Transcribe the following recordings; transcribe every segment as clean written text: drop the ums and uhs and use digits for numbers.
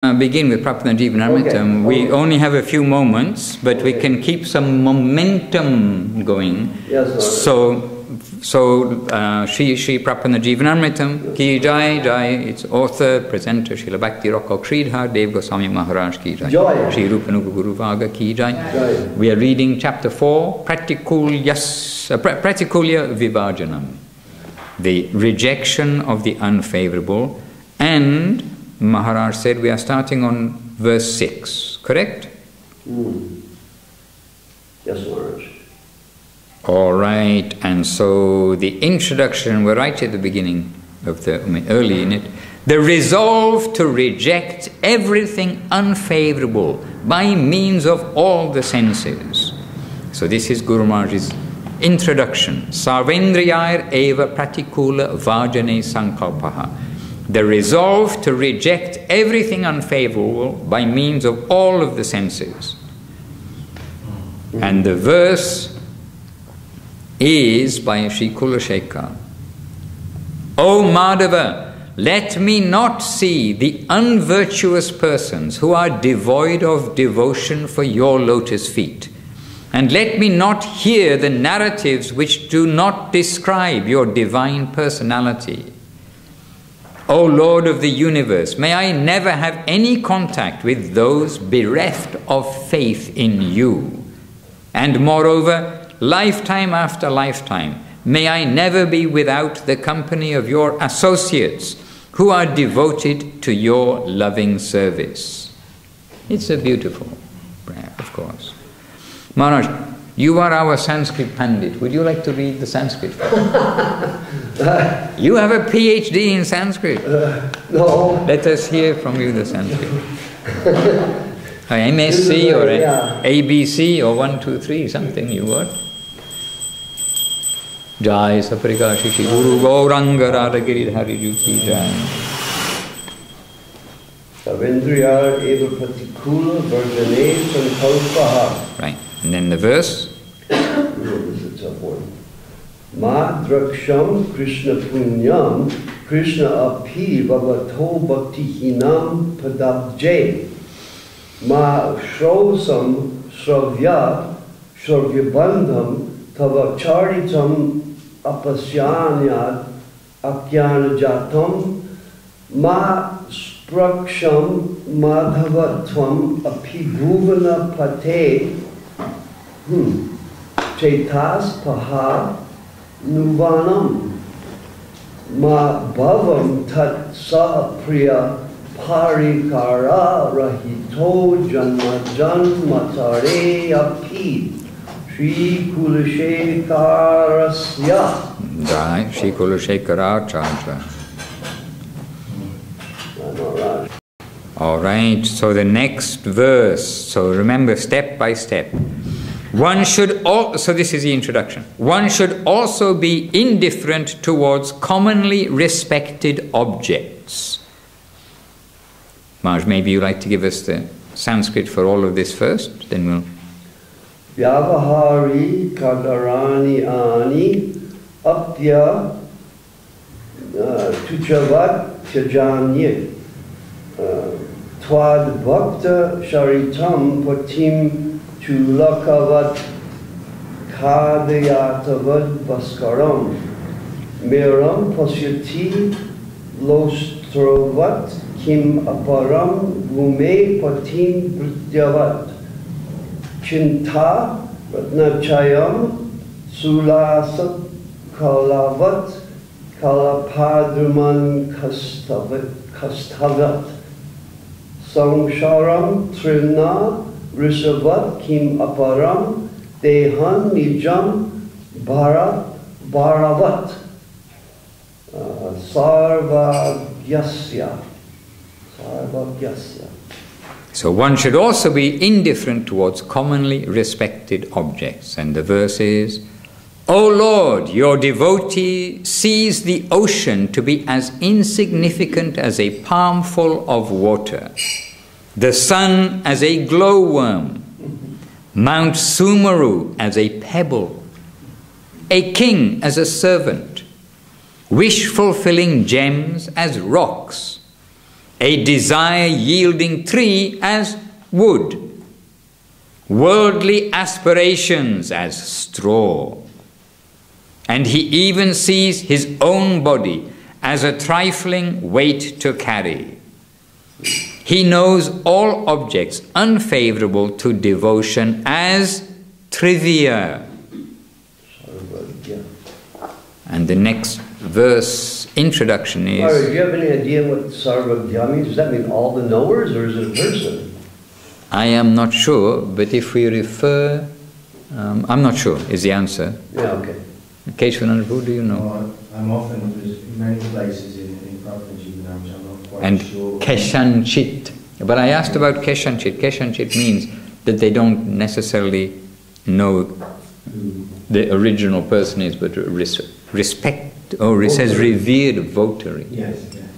Begin with Prapanna-jivanamrita. Okay. We only have a few moments, but we can keep some momentum going. Yes, So Shri Prapanna-jivanamrita ki jai jai. Its author, presenter, Srila Bhakti Rocco Kridhar, Dev Goswami Maharaj ki jai. Jai. Shri Rupanuga Guru Vaga ki jai. Jai. We are reading chapter 4, Pratikulya Vibhajanam, the rejection of the unfavorable. And Maharaj said we are starting on verse 6, correct? Yes, Maharaj. All right, and so the introduction, we're right at the beginning of early in it. The resolve to reject everything unfavorable by means of all the senses. So this is Guru Maharaj's introduction. Sarvendriyar eva pratikula vajane sankalpaha. The resolve to reject everything unfavorable by means of all of the senses. And the verse is by Sri Kulashekar. O Madhava, let me not see the unvirtuous persons who are devoid of devotion for your lotus feet. And let me not hear the narratives which do not describe your divine personality. O Lord of the universe, may I never have any contact with those bereft of faith in you. And moreover, lifetime after lifetime, may I never be without the company of your associates who are devoted to your loving service. It's a beautiful prayer, of course. Maharaj, you are our Sanskrit Pandit. Would you like to read the Sanskrit? You have a PhD in Sanskrit. No. Let us hear from you the Sanskrit. MSc or ABC or 1, 2, 3, something you got. Jai Saprikashi Shri Guru Gauranga Radha Giridhari Juki Jai. Sarvendriyar eva pratikula vajane sankalpaha. Right. And then the verse. This is a tough one. Ma draksham Krishna punyam Krishna api bhavato bhaktihinam padabje. Ma shrosam shravyat shravyabandham tavacharitam apasyanyat akyanajatam. Ma spraksham madhavatvam apibhuvana pate. Chetas paha nuvanam. Ma bhavam tat sa priya parikara rahito janma janmatare api. Shri Kulashekharasya. Jai Shri Kulashekharacharya. All right, so the next verse. So remember, step by step. One should so this is the introduction. One should also be indifferent towards commonly respected objects. Maharaj, maybe you'd like to give us the Sanskrit for all of this first, then we'll... Vyavahari kadarani ani aptya tuchavat tyajanye tvad bhakta sharitam patim chulakavat kadayatavad baskaram meram pasyati lostrovat kim aparam gume patim brityavat Chinta Ratnachayam Sulasat Kalavat Kalapadruman Kastavat Sangsharam Trina Rishavat Kim Aparam Dehan Nijam Bharavat Sarvagyasya. So one should also be indifferent towards commonly respected objects. And the verse is, O Lord, your devotee sees the ocean to be as insignificant as a palmful of water, the sun as a glowworm, Mount Sumeru as a pebble, a king as a servant, wish-fulfilling gems as rocks, a desire-yielding tree as wood, worldly aspirations as straw, and he even sees his own body as a trifling weight to carry. He knows all objects unfavorable to devotion as trivia. And the next verse, introduction is... Maharaj, do you have any idea what Sarvagya means? Does that mean all the knowers, or is it a person? I am not sure, but if we refer... I'm not sure, is the answer. Yeah, okay. Ch.4, who do you know? No, I'm often, there's many places in Prapanna-jivanamrita, I'm not quite And sure. Keshanchit. But I asked about Keshanchit. Keshanchit means that they don't necessarily know the original person is, but respect, or it says revered votary. Yes, yes.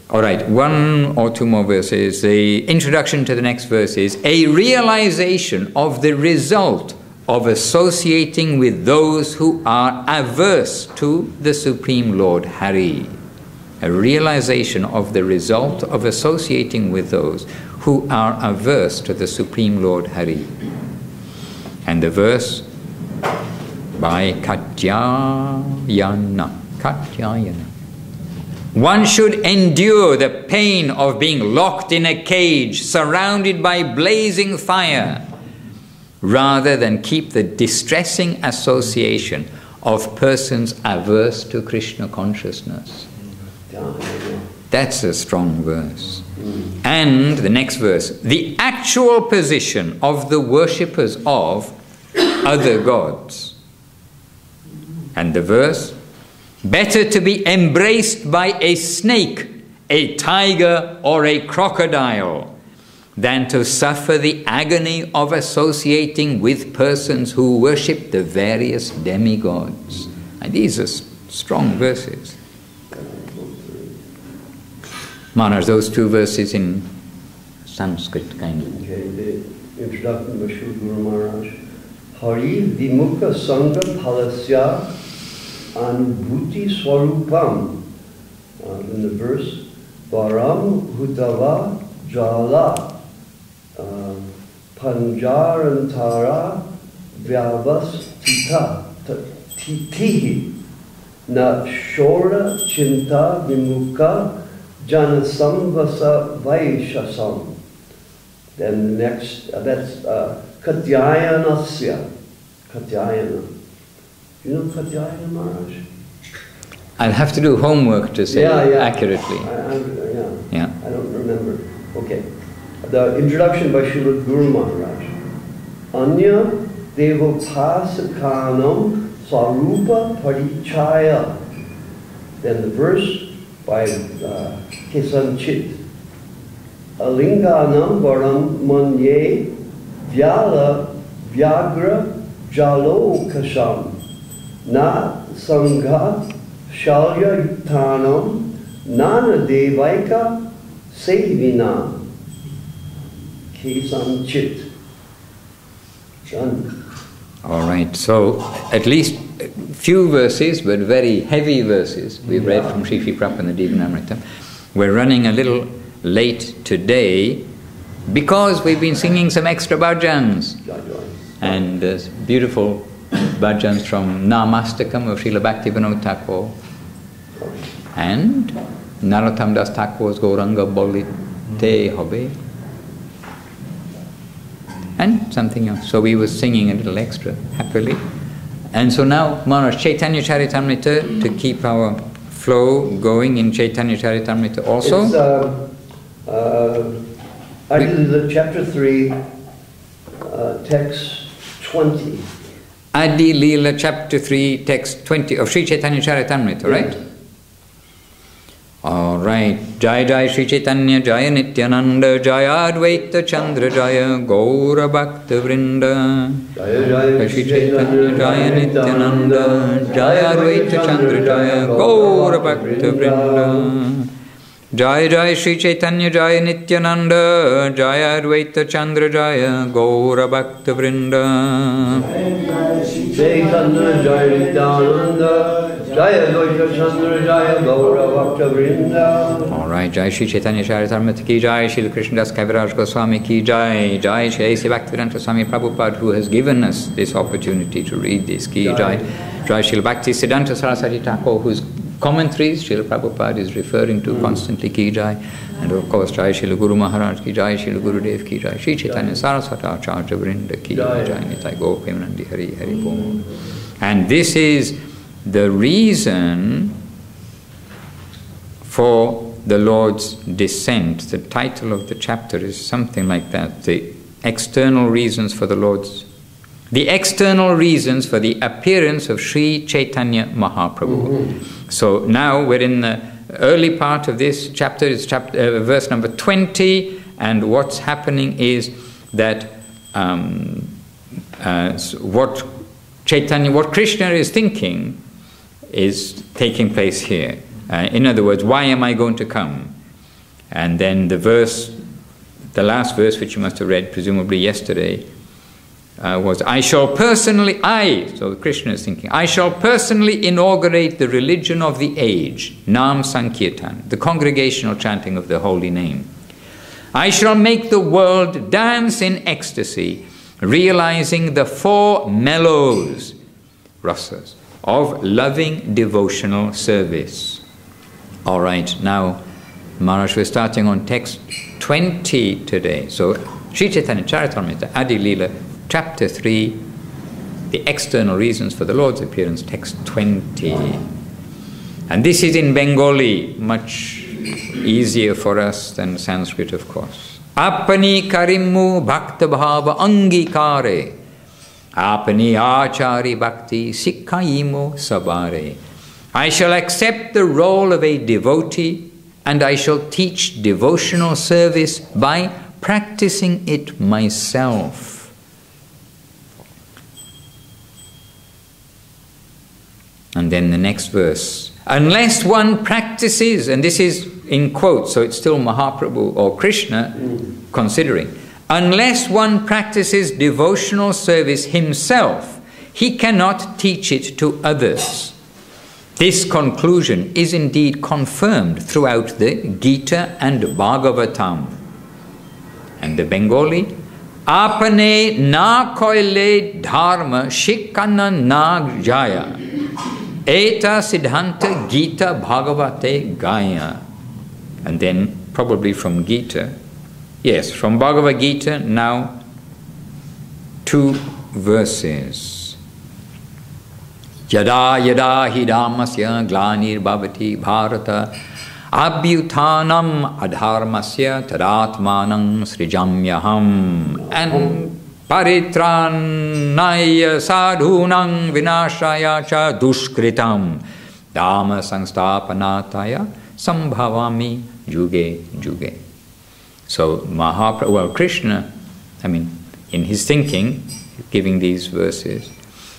All right, one or two more verses. The introduction to the next verse is a realization of the result of associating with those who are averse to the Supreme Lord Hari. A realization of the result of associating with those who are averse to the Supreme Lord Hari. And the verse by Katyayana. Katyayana. One should endure the pain of being locked in a cage surrounded by blazing fire, rather than keep the distressing association of persons averse to Krishna consciousness. That's a strong verse. And the next verse, the actual position of the worshippers of other gods. And the verse, better to be embraced by a snake, a tiger, or a crocodile, than to suffer the agony of associating with persons who worship the various demigods. And these are strong verses. Maharaj, those two verses in Sanskrit kind of. Okay, the introduction by Sri Guru Maharaj. Hari vimukha sangha phalasya anubhuti swarupam. In the verse, varam hutava jala panjarantara vyavastita titihi na shora chinta vimukha janasamvasa vaishasam. Then the next, that's Katyayanasya. Katyayana. You know Katyayana, Maharaj? I'll have to do homework to say accurately. Yeah. I don't remember. Okay. The introduction by Srila Guru Maharaj. Anya devopasakanam sarupa parichaya. Then the verse by Kesanchit. Alinganam varam manye vyala vyagra jalo kasham na sangha shalya yuttanam nana devaika sevina Kesanchit. Done. All right, so at least a few verses, but very heavy verses, we've read from Sri Prapanna-jivanamrita. We're running a little late today because we've been singing some extra bhajans. And beautiful bhajans from Namastakam of Srila Bhakti Thakur and Narottam Das Thakur's Gauranga Bolite Hobe and something else. So we were singing a little extra happily. And so now Maharaj Chaitanya Charitamrita, to keep our flow going in Chaitanya Charitamrita also. It's chapter 3, text 20. Adi Leela chapter 3, text 20 of Sri Chaitanya Charitamrita, right? All right. Jai Jai Sri Chaitanya Jaya Nityananda Jaya Advaita Chandra Jaya Gaura Bhakta Vrinda. Jai Sri Chaitanya Jaya Nityananda Jaya Advaita Chandra Jaya Gaura Bhakta Vrinda. Jai Jai Sri Chaitanya Jaya Nityananda Jaya Advaita Chandra Jaya Gaura Bhakta Vrinda. Chaitanya Jaya Nityananda Jaya Dvaita Chandra Jaya Gaura Bhakta Vrinda. All right, Jai Shri Chaitanya Charitamrita ki Jai, Shri Krishnadas Kaviraj Goswami ki Jai, Jai Shri A.C. Bhaktivedanta Swami Prabhupada, who has given us this opportunity to read this ki Jai, Jai Shri Bhakti Siddhanta Saraswati Thakur, whose commentaries Srila Prabhupada is referring to constantly ki Jai, and of course Jai Shri Guru Maharaj ki Jai, Shri Gurudev ki Jai, Shri Chaitanya Saraswati Acharya Vrinda ki Jai, Nitai Go Premanandi Hari Hari Bol. And this is the reason for the Lord's descent. The title of the chapter is something like that, the external reasons for the appearance of Sri Chaitanya Mahaprabhu. So now we're in the early part of this chapter, it's verse number 20, and what's happening is that what Krishna is thinking is taking place here. In other words, why am I going to come? And then the last verse, which you must have read presumably yesterday, was, so Krishna is thinking, I shall personally inaugurate the religion of the age, Nam Sankirtan, the congregational chanting of the holy name. I shall make the world dance in ecstasy, realizing the four mellows, rasas, of loving devotional service. All right, now, Maharaj, we're starting on text 20 today. So, Sri Chaitanya Charitamrita, Adi Leela, chapter 3, the external reasons for the Lord's appearance, text 20. And this is in Bengali, much easier for us than Sanskrit, of course. Apani karimmu bhakta bhava angikare, apani achari bhakti sikhaimo sabare. I shall accept the role of a devotee, and I shall teach devotional service by practicing it myself. And then the next verse, unless one practices, and this is in quotes, so it's still Mahaprabhu or Krishna considering, unless one practices devotional service himself, he cannot teach it to others. This conclusion is indeed confirmed throughout the Gita and Bhagavatam. And the Bengali, apane na koile dharma shikana na jaya, eta siddhanta Gita Bhagavate gaya. And then probably from Gita, yes, from Bhagavad Gita now 2 verses. Yada yada hi dhammasya glanir bhavati bharata abhyutanam adharmasya tadatmanam srijamyaham. And paritranaya sadhunam vinashaya cha dushkritam dhamma sangstapanataya sambhavami yuge yuge. So Krishna, in his thinking, giving these verses,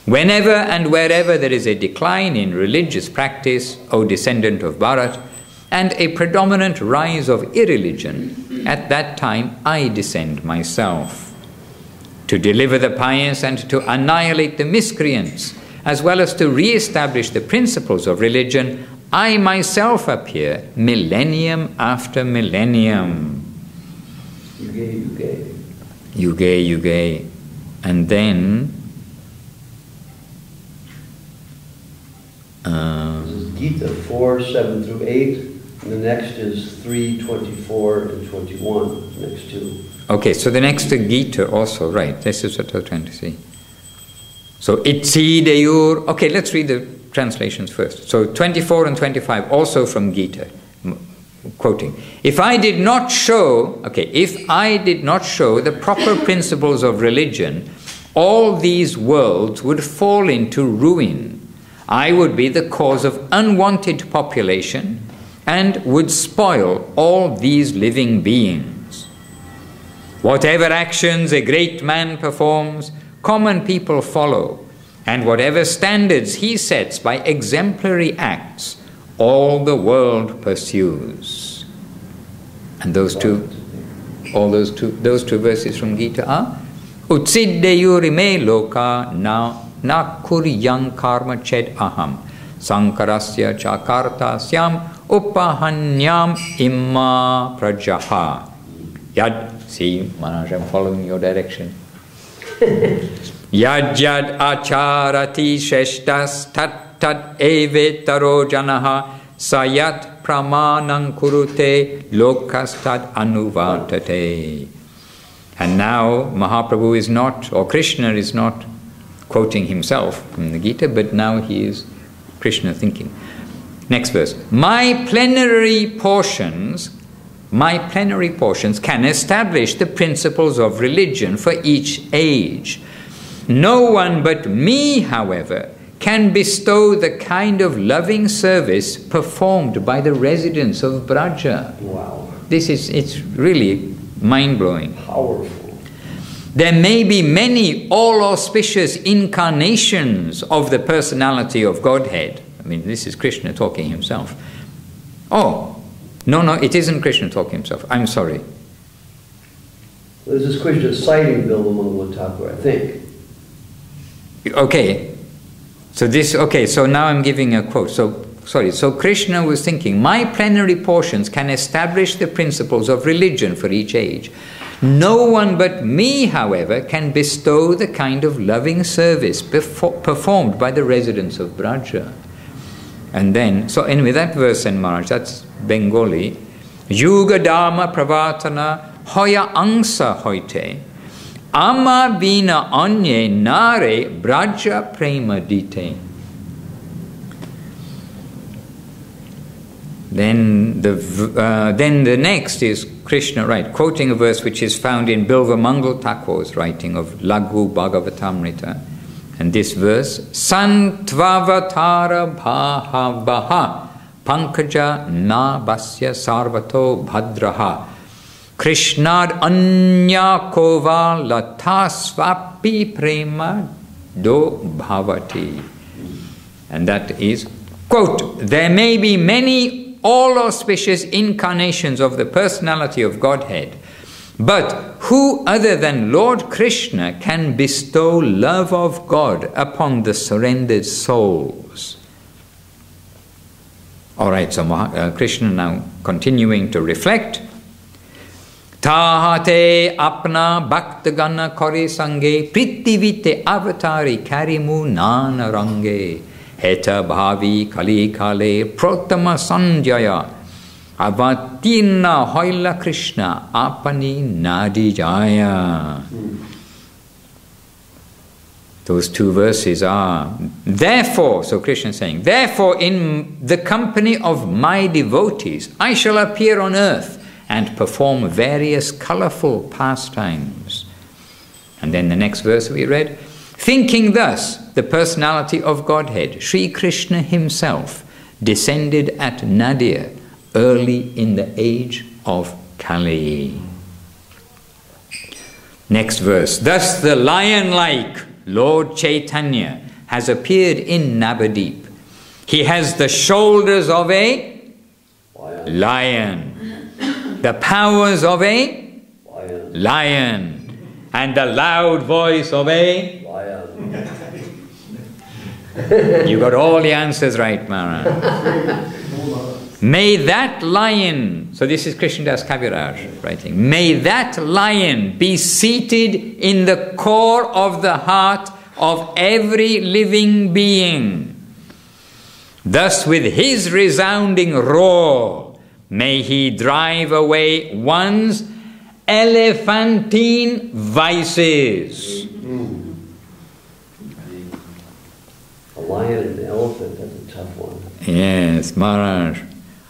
whenever and wherever there is a decline in religious practice, O descendant of Bharat, and a predominant rise of irreligion, at that time I descend myself to deliver the pious and to annihilate the miscreants, as well as to re-establish the principles of religion. I myself appear millennium after millennium. Yuge, yuge. And then this is Gita 4, 7 through 8, and the next is 3, 24 and 21, next two. Okay, so the next Gita also, right, this is what I was trying to see. So, itsi deyur, okay, let's read the translations first. So, 24 and 25, also from Gita, quoting, if I did not show the proper principles of religion, all these worlds would fall into ruin. I would be the cause of unwanted population and would spoil all these living beings. Whatever actions a great man performs, common people follow, and whatever standards he sets by exemplary acts, all the world pursues. And those two verses from Gita are Utsideyurime loka na kuryang karma ched aham sankarasya chakartasyam upahanyam imma prajaha. Yad, see, Maharaj, I'm following your direction. Yad yad acharati sheshtas tat tat evetaro janaha sayat pramanam kurute lokastad anuvartate. And now Mahaprabhu is not, or Krishna is not quoting himself from the Gita, but now he is Krishna thinking. Next verse. My plenary portions can establish the principles of religion for each age. No one but me, however, can bestow the kind of loving service performed by the residents of Braja. Wow. It's really mind-blowing. Powerful. There may be many all-auspicious incarnations of the personality of Godhead. I mean, this is Krishna talking himself. Oh, no, it isn't Krishna talking himself. I'm sorry. This is Krishna citing Bilvamangal Thakur, I think. Okay. So now I'm giving a quote. So Krishna was thinking, my plenary portions can establish the principles of religion for each age. No one but me, however, can bestow the kind of loving service performed by the residents of Braja. And then, so anyway, that verse in Maharaj, that's Bengali. Yuga dharma pravatana hoya angsa hoite ama vina anye nare braja prema dite. Then the next is Krishna, right, quoting a verse which is found in Bilvamangal Thakur's writing of Laghu Bhagavatamrita. And this verse, Santvavatara bhavaha pankaja na basya sarvato bhadraha Krishnad anya kova lata svapi prema do bhavati. And that is, quote, there may be many all auspicious incarnations of the personality of Godhead, but who other than Lord Krishna can bestow love of God upon the surrendered souls? Alright, so Krishna now continuing to reflect. Tahate apna bhaktagana kore sange prittivite avatari karimu nana range heta bhavi kali kale protama sanjaya avatina hoila Krishna apani nadi jaya. Those two verses are, therefore, so Krishna is saying, therefore in the company of my devotees I shall appear on earth and perform various colorful pastimes. And then the next verse we read, thinking thus, the personality of Godhead, Sri Krishna himself, descended at Nadia early in the age of Kali. Next verse, thus the lion-like Lord Chaitanya has appeared in Navadip. He has the shoulders of a lion, the powers of a lion, and the loud voice of a lion. You got all the answers right, Maharaj. May that lion, so this is Krishnadas Kaviraj writing, may that lion be seated in the core of the heart of every living being. Thus with his resounding roar, may he drive away one's elephantine vices. A lion and an elephant, that's a tough one. Yes, Maharaj.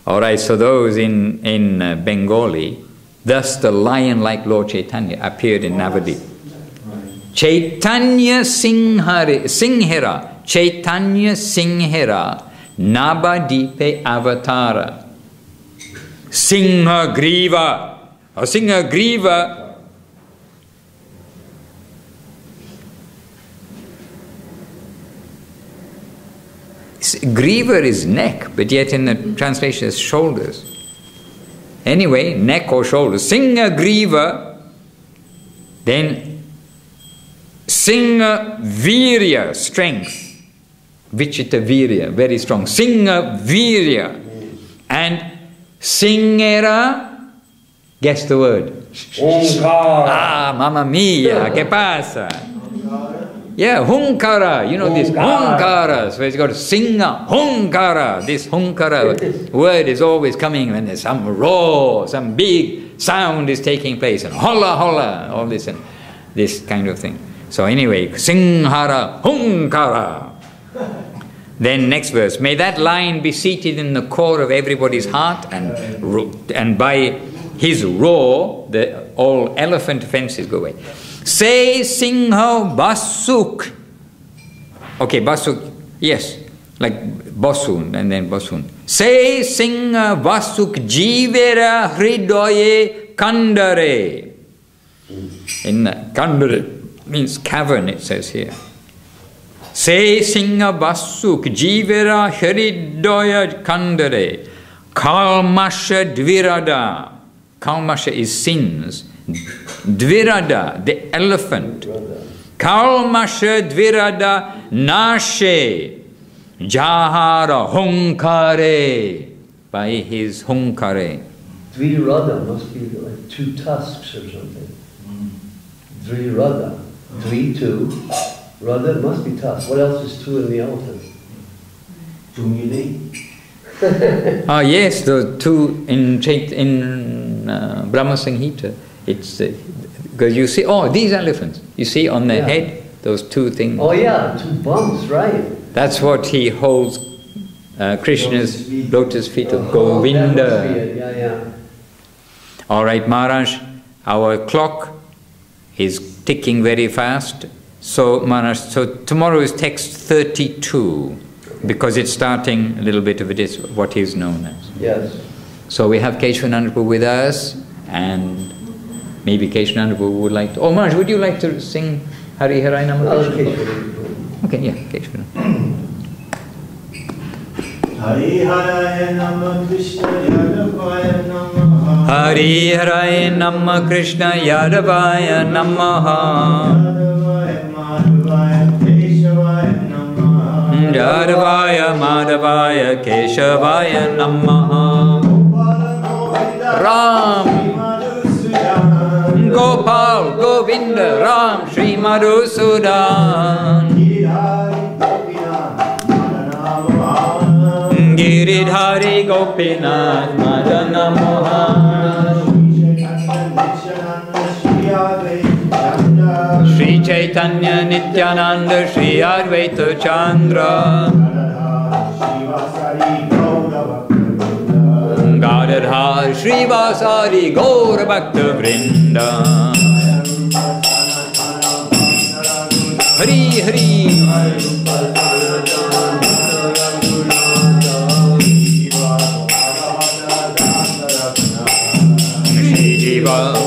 All right, so those in Bengali, thus the lion-like Lord Chaitanya appeared in Navadip. Chaitanya Singhera, Chaitanya Singhera, Navadipe Avatara. Singha Griva, or Singha Griva. Griva is neck, but yet in the translation it's shoulders. Anyway, neck or shoulders. Singha Griva, then Singha Virya, strength. Vichita virya, very strong. Singha virya. And singera, guess the word. Ah, mamma mia, que pasa? Yeah, hunkara, you know this, hunkara. So it's got singha, hunkara. This hunkara word is always coming when there's some roar, some big sound is taking place, and holla, holla, all this and this kind of thing. So anyway, singhara, hunkara. Then next verse, may that lion be seated in the core of everybody's heart, and by his roar, all elephant offenses go away. Say Singha Basuk. Okay, Basuk, yes, like Basun and then Basun. Say Singha Basuk Jivera Hridoye Kandare. In Kandare means cavern, it says here. Say Singha Basuk Jivera Hridoya Kandare. Kalmasha Dvirada. Kalmasha is sins. Dvirada, the elephant. Kalmasha Dvirada Nashe Jahara Hunkare, by his Hunkare. Dvirada must be like two tusks or something. Dvirada. Dvi, two. Rada must be tusks. What else is two in the elephant? Ah, yes, the two in Brahma Sanghita. It's because you see, oh, these elephants, you see on their head, those two things. Oh yeah, two bumps, right. That's what he holds Krishna's lotus feet of Govinda. That must be it. Yeah. All right, Maharaj, our clock is ticking very fast. So Maharaj, so tomorrow is text 32, because it's starting a little bit of it is what is known as. Yes. So we have Keshavananda Prabhu with us, and maybe Keshavananda Prabhu would like to... Oh, Maharaj, would you like to sing Hari Harai Nama Krishna? Okay, yeah, Keshavananda. Hari Harai Nama Krishna Yadavaya Namaha. Hari Harai Nama Krishna Yadavaya Namaha. Yadavaya Madhavaya Keshavaya Namaha. Ram Gopal Govinda Ram Shri Madhusudan. Giridhari Gopinath Madana Mohan. Shri Chaitanya Nityananda Shri Advaita Chandra. Gadadhar Shri Vasari Gaura Bhakta Vrinda. Hari Hari.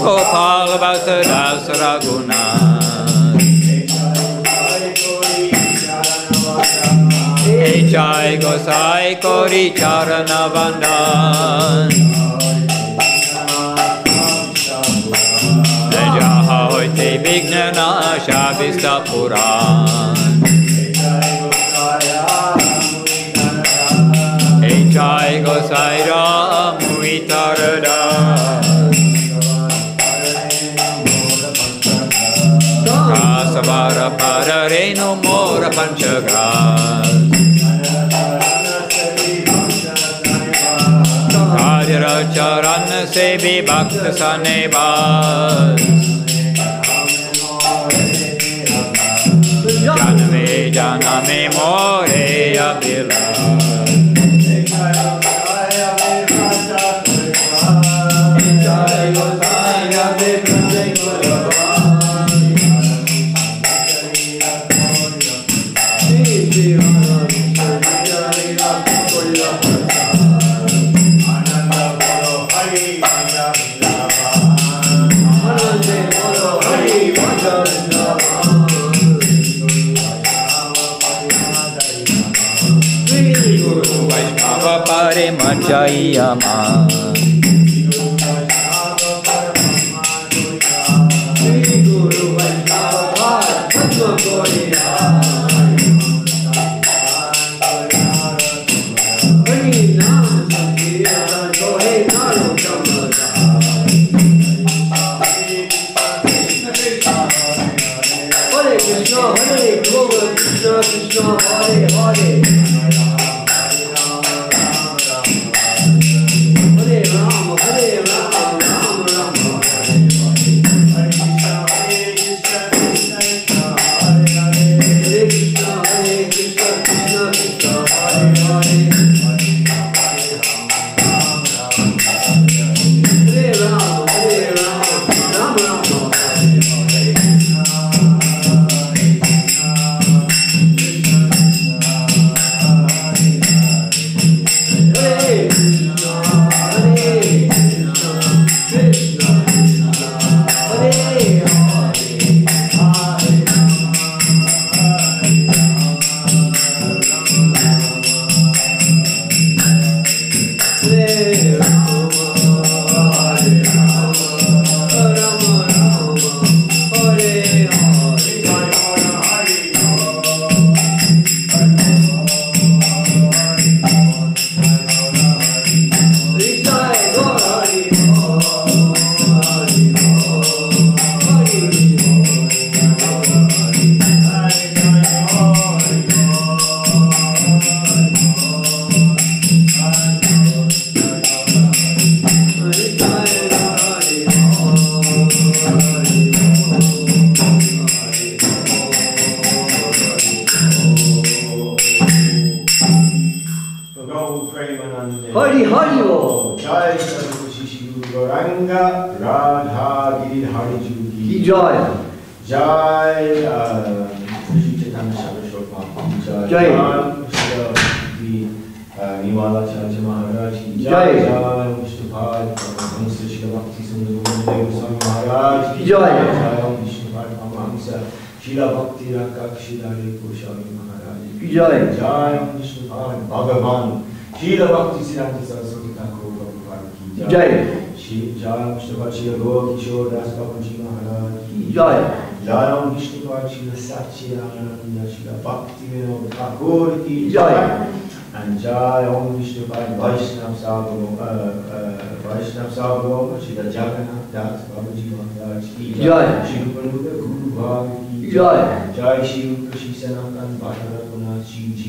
Gopal Bhakta Dasa Raghunath. Jai Gosai Kori Charana Bandhan. Jaha Hoite Vignana Shabista Puran. Jai Gosai Ram Muitarada. Kasavara Parareno Mora Panchagras. Kajara Charan Sevi Bhakta Sanebas. Janame Janame More Abhilas. Pare Machayama. Hari Hari Bol. Jai Sarvashishu Gauranga Radha Giri Hari Jugi. Jai. Jai Shri Chaitanya Sarvaswapa. Jai Shri Nimala Chacha Maharaj. Jai Vishnupad Paramahamsa Shri Bhakti Sundar Swami Maharaj. Jai Jai Vishnupad Paramahamsa Shri Bhakti Rakshidari Goswami Maharaj. Jai Jai Vishnupad Bhagavan Shila Bhakti Siddhanta Saraswati Thakur Prabhupada ki Jai. Jai Vishnupad Shila Gaur Kishore Das Babaji Maharaj ki Jai. Jai Vishnupad Shila Satchidananda Shila Bhakti Vinod Thakur ki Jai. And Jai Om Vishnupad Vaishnav Sabhavam Shila Jagannath Das Babaji Maharaj ki Jai. Shri Rupanuga Guru Bhag ki Jai. Jai Shri Rupa Shri Sanatan Bhattacharya Shri